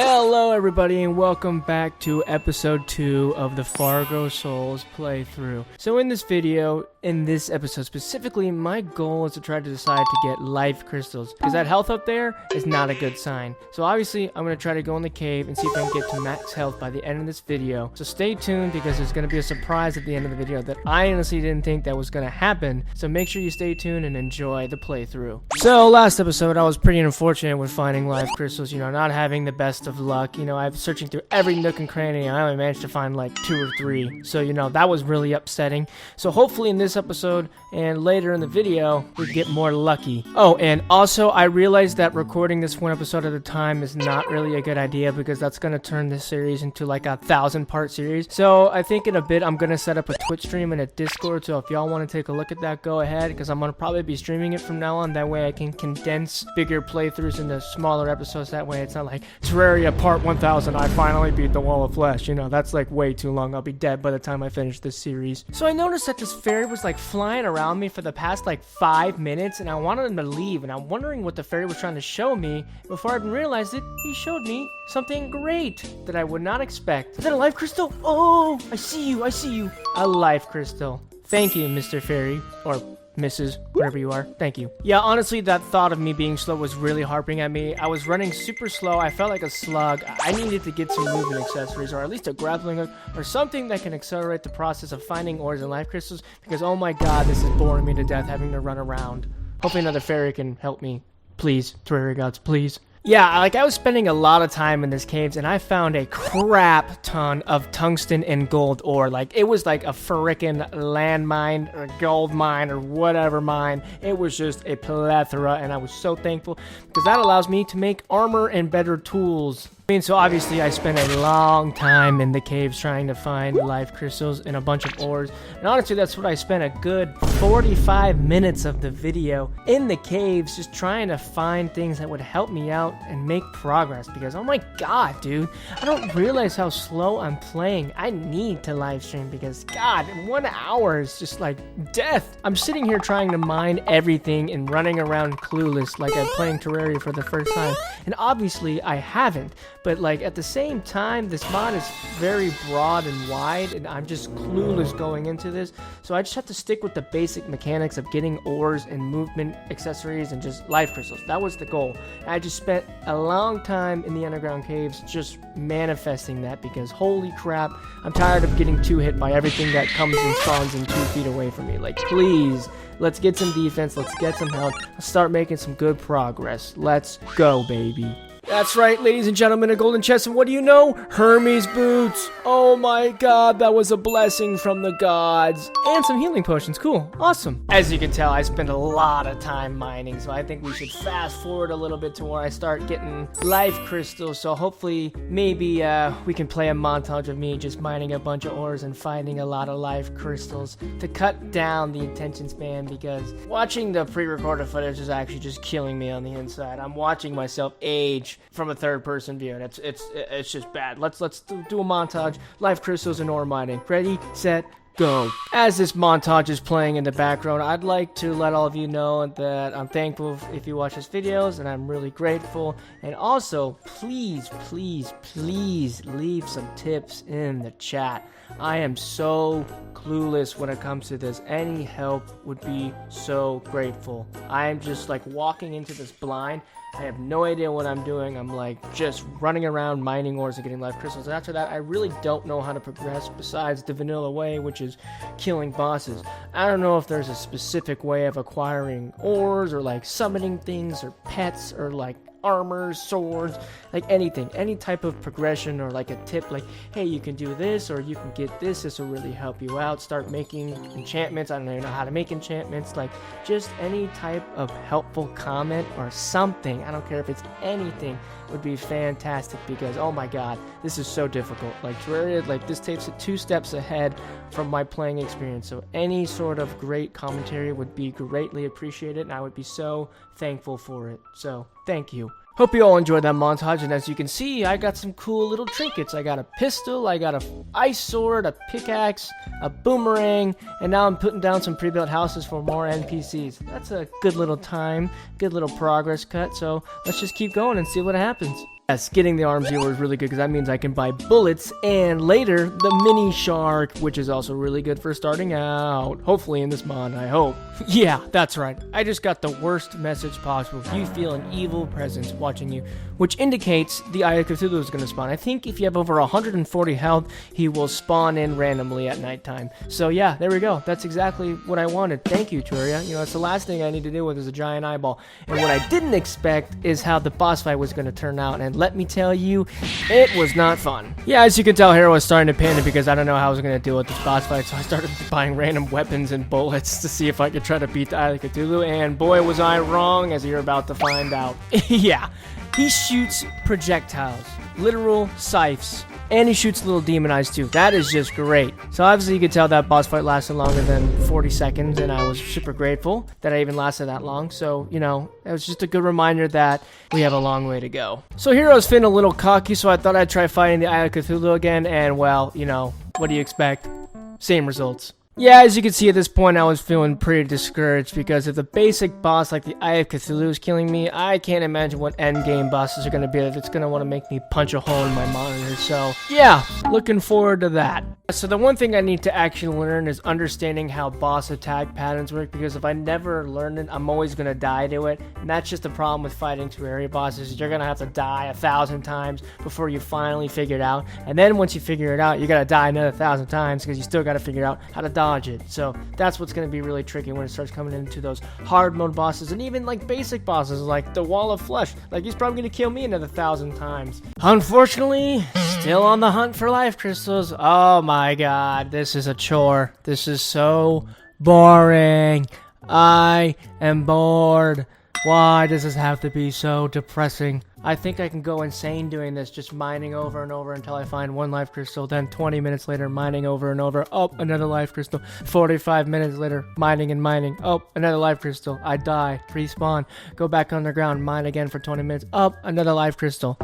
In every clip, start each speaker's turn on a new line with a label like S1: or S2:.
S1: Hello everybody and welcome back to episode 2 of the Fargo Souls playthrough. So in this video, in this episode specifically, my goal is to try to decide to get life crystals, because that health up there is not a good sign. So obviously I'm going to try to go in the cave and see if I can get to max health by the end of this video. So stay tuned, because there's going to be a surprise at the end of the video that I honestly didn't think that was going to happen. So make sure you stay tuned and enjoy the playthrough. So last episode I was pretty unfortunate with finding life crystals, not having the best of luck. I'm searching through every nook and cranny and I only managed to find like 2 or 3. So that was really upsetting. So hopefully in this episode and later in the video we get more lucky. Oh, and also I realized that recording this one episode at a time is not really a good idea, because that's going to turn this series into like a 1,000-part series. So I think in a bit I'm going to set up a Twitch stream and a Discord, so if y'all want to take a look at that, go ahead, because I'm going to probably be streaming it from now on. That way I can condense bigger playthroughs into smaller episodes. That way it's not like Terraria Part 1000, I finally beat the Wall of Flesh. That's like way too long. I'll be dead by the time I finish this series. So I noticed that this fairy was like flying around me for the past like 5 minutes, and I wanted him to leave, and I'm wondering what the fairy was trying to show me. Before I even realized it, he showed me something great that I would not expect. Is that a life crystal? Oh, I see you. A life crystal. Thank you, Mr. Fairy, or Mrs. whatever you are. Thank you. Yeah, honestly, that thought of me being slow was really harping at me. I was running super slow. I felt like a slug. I needed to get some movement accessories, or at least a grappling hook, or something that can accelerate the process of finding ores and life crystals, because oh my god, this is boring me to death having to run around. Hopefully another fairy can help me. Please, Terraria gods, please. Yeah, I was spending a lot of time in this caves, and I found a crap ton of tungsten and gold ore. Like, it was like a frickin' landmine or gold mine or whatever mine. It was just a plethora, and I was so thankful, because that allows me to make armor and better tools. So obviously I spent a long time in the caves trying to find life crystals and a bunch of ores. And honestly, that's what I spent a good 45 minutes of the video in the caves, just trying to find things that would help me out and make progress. Because oh my god, dude, I don't realize how slow I'm playing. I need to live stream, because god, 1 hour is just like death. I'm sitting here trying to mine everything and running around clueless like I'm playing Terraria for the first time. And obviously I haven't. But like at the same time, this mod is very broad and wide, and I'm just clueless going into this. So I just have to stick with the basic mechanics of getting ores and movement accessories and just life crystals. That was the goal. And I just spent a long time in the underground caves just manifesting that, because holy crap, I'm tired of getting hit by everything that comes and spawns in 2 feet away from me. Like, please, let's get some defense, let's get some health, let's start making some good progress. Let's go, baby. That's right, ladies and gentlemen, a golden chest, and what do you know? Hermes boots! Oh my god, that was a blessing from the gods. And some healing potions, cool, awesome. As you can tell, I spent a lot of time mining, so I think we should fast forward a little bit to where I start getting life crystals. So hopefully, maybe we can play a montage of me just mining a bunch of ores and finding a lot of life crystals to cut down the attention span, because watching the pre-recorded footage is actually just killing me on the inside. I'm watching myself age from a third-person view, and it's just bad. Let's do a montage. Life crystals and ore mining. Ready, set, go. As this montage is playing in the background, I'd like to let all of you know that I'm thankful if you watch these videos, and I'm really grateful. And also, please leave some tips in the chat. I am so clueless when it comes to this. Any help would be so grateful. I am just like walking into this blind. I have no idea what I'm doing. I'm like just running around mining ores and getting life crystals. And after that, I really don't know how to progress besides the vanilla way, which is killing bosses. I don't know if there's a specific way of acquiring ores, or like summoning things, or pets, or like armor, swords, like anything, any type of progression, or like a tip, like, hey, you can do this, or you can get this will really help you out. Start making enchantments. I don't even know how to make enchantments. Like, just any type of helpful comment or something, I don't care if it's anything, would be fantastic, because oh my god, this is so difficult. Like Terraria, like this takes it 2 steps ahead from my playing experience. So any sort of great commentary would be greatly appreciated, and I would be so thankful for it. So thank you. Hope you all enjoyed that montage, and as you can see, I got some cool little trinkets. I got a pistol, I got a ice sword, a pickaxe, a boomerang, and now I'm putting down some pre-built houses for more NPCs. That's a good little time, good little progress cut, so let's just keep going and see what happens. Yes, getting the arms here was really good because that means I can buy bullets and later the mini shark, which is also really good for starting out. Hopefully in this mod, I hope. Yeah, that's right. I just got the worst message possible. You feel an evil presence watching you, which indicates the Eye of Cthulhu is going to spawn. I think if you have over 140 health, he will spawn in randomly at nighttime. So yeah, there we go. That's exactly what I wanted. Thank you, Turia. You know, it's the last thing I need to deal with is a giant eyeball. And what I didn't expect is how the boss fight was going to turn out. And let me tell you, it was not fun. Yeah, as you can tell, Hero was starting to panic because I don't know how I was going to deal with this boss fight. So I started buying random weapons and bullets to see if I could try to beat the Eye of Cthulhu. And boy, was I wrong, as you're about to find out. Yeah, he shoots projectiles, literal scythes. And he shoots little demon eyes too. That is just great. So obviously you could tell that boss fight lasted longer than 40 seconds, and I was super grateful that I even lasted that long. So, you know, it was just a good reminder that we have a long way to go. So Hero's feeling a little cocky, so I thought I'd try fighting the Eye of Cthulhu again, and well, you know, what do you expect? Same results. Yeah, as you can see at this point, I was feeling pretty discouraged because if the basic boss like the Eye of Cthulhu is killing me, I can't imagine what endgame bosses are going to be if it's going to want to make me punch a hole in my monitor. So, yeah, looking forward to that. So the one thing I need to actually learn is understanding how boss attack patterns work, because if I never learn it, I'm always going to die to it. And that's just the problem with fighting 2 area bosses. You're going to have to die 1,000 times before you finally figure it out. And then once you figure it out, you got to die another 1,000 times because you still got to figure out how to dodge it. So that's what's going to be really tricky when it starts coming into those hard mode bosses and even like basic bosses like the Wall of Flesh. Like, he's probably going to kill me another 1,000 times. Unfortunately, still on the hunt for life crystals. Oh my god, this is a chore. This is so boring. I am bored. Why does this have to be so depressing? I think I can go insane doing this, just mining over and over until I find 1 life crystal, then 20 minutes later mining over and over, oh, another life crystal, 45 minutes later mining and mining, oh, another life crystal, I die, respawn, go back underground, mine again for 20 minutes, oh, another life crystal.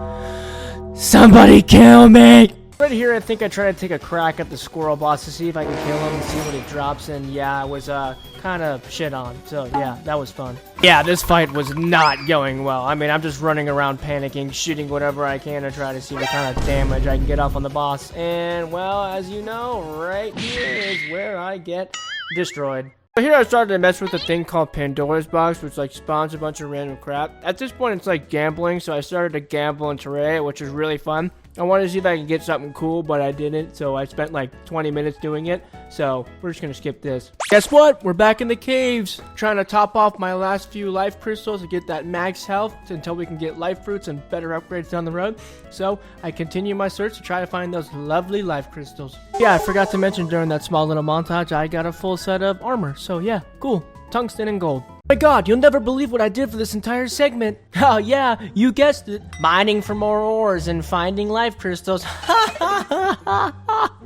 S1: Somebody kill me! Right here, I think I tried to take a crack at the squirrel boss to see if I could kill him and see what he drops, and yeah, I was kind of shit on, so yeah, that was fun. Yeah, this fight was not going well. I mean, I'm just running around panicking, shooting whatever I can to try to see what kind of damage I can get off on the boss, and well, as you know, right here is where I get destroyed. Here I started to mess with a thing called Pandora's Box, which like spawns a bunch of random crap. At this point, it's like gambling, so I started to gamble in Terraria, which was really fun. I wanted to see if I could get something cool, but I didn't, so I spent like 20 minutes doing it. So we're just gonna skip this. Guess what? We're back in the caves, trying to top off my last few life crystals to get that max health until we can get life fruits and better upgrades down the road. So I continue my search to try to find those lovely life crystals. Yeah, I forgot to mention during that small little montage, I got a full set of armor. So yeah, cool. Tungsten and gold. Oh my god, you'll never believe what I did for this entire segment. Oh yeah, you guessed it. Mining for more ores and finding life crystals.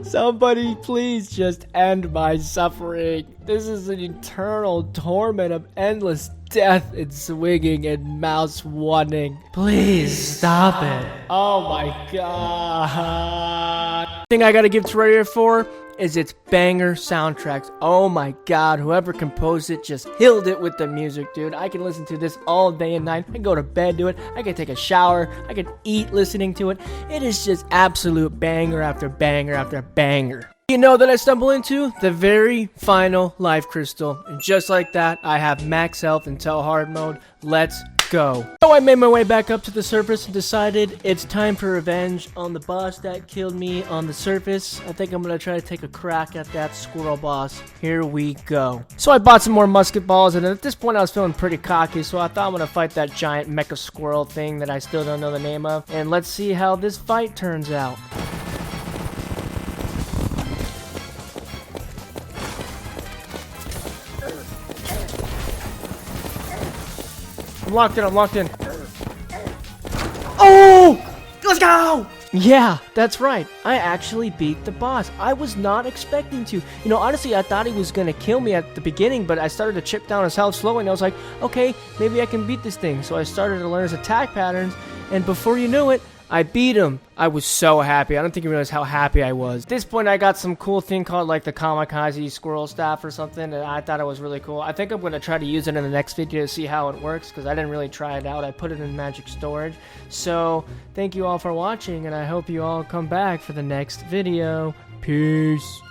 S1: Somebody please just end my suffering. This is an eternal torment of endless death and swinging and mouse wanting. Please stop it. Oh my god. Thing I gotta give Terraria for is its banger soundtracks. Oh my god, whoever composed it just killed it with the music, dude. I can listen to this all day and night. I can go to bed to it. I can take a shower. I can eat listening to it. It is just absolute banger after banger after banger. You know that I stumble into the very final life crystal, and just like that, I have max health until hard mode. Let's go. So I made my way back up to the surface and decided it's time for revenge on the boss that killed me on the surface. I think I'm gonna try to take a crack at that squirrel boss. Here we go. So I bought some more musket balls, and at this point I was feeling pretty cocky, so I thought I'm gonna fight that giant mecha squirrel thing that I still don't know the name of, and let's see how this fight turns out. I'm locked in. Oh! Let's go! Yeah, that's right. I actually beat the boss. I was not expecting to. You know, honestly, I thought he was gonna kill me at the beginning, but I started to chip down his health slowly, and I was like, okay, maybe I can beat this thing. So I started to learn his attack patterns, and before you knew it, I beat him. I was so happy. I don't think you realize how happy I was. At this point, I got some cool thing called like the kamikaze squirrel staff or something, and I thought it was really cool. I think I'm going to try to use it in the next video to see how it works, because I didn't really try it out. I put it in magic storage. So thank you all for watching, and I hope you all come back for the next video. Peace.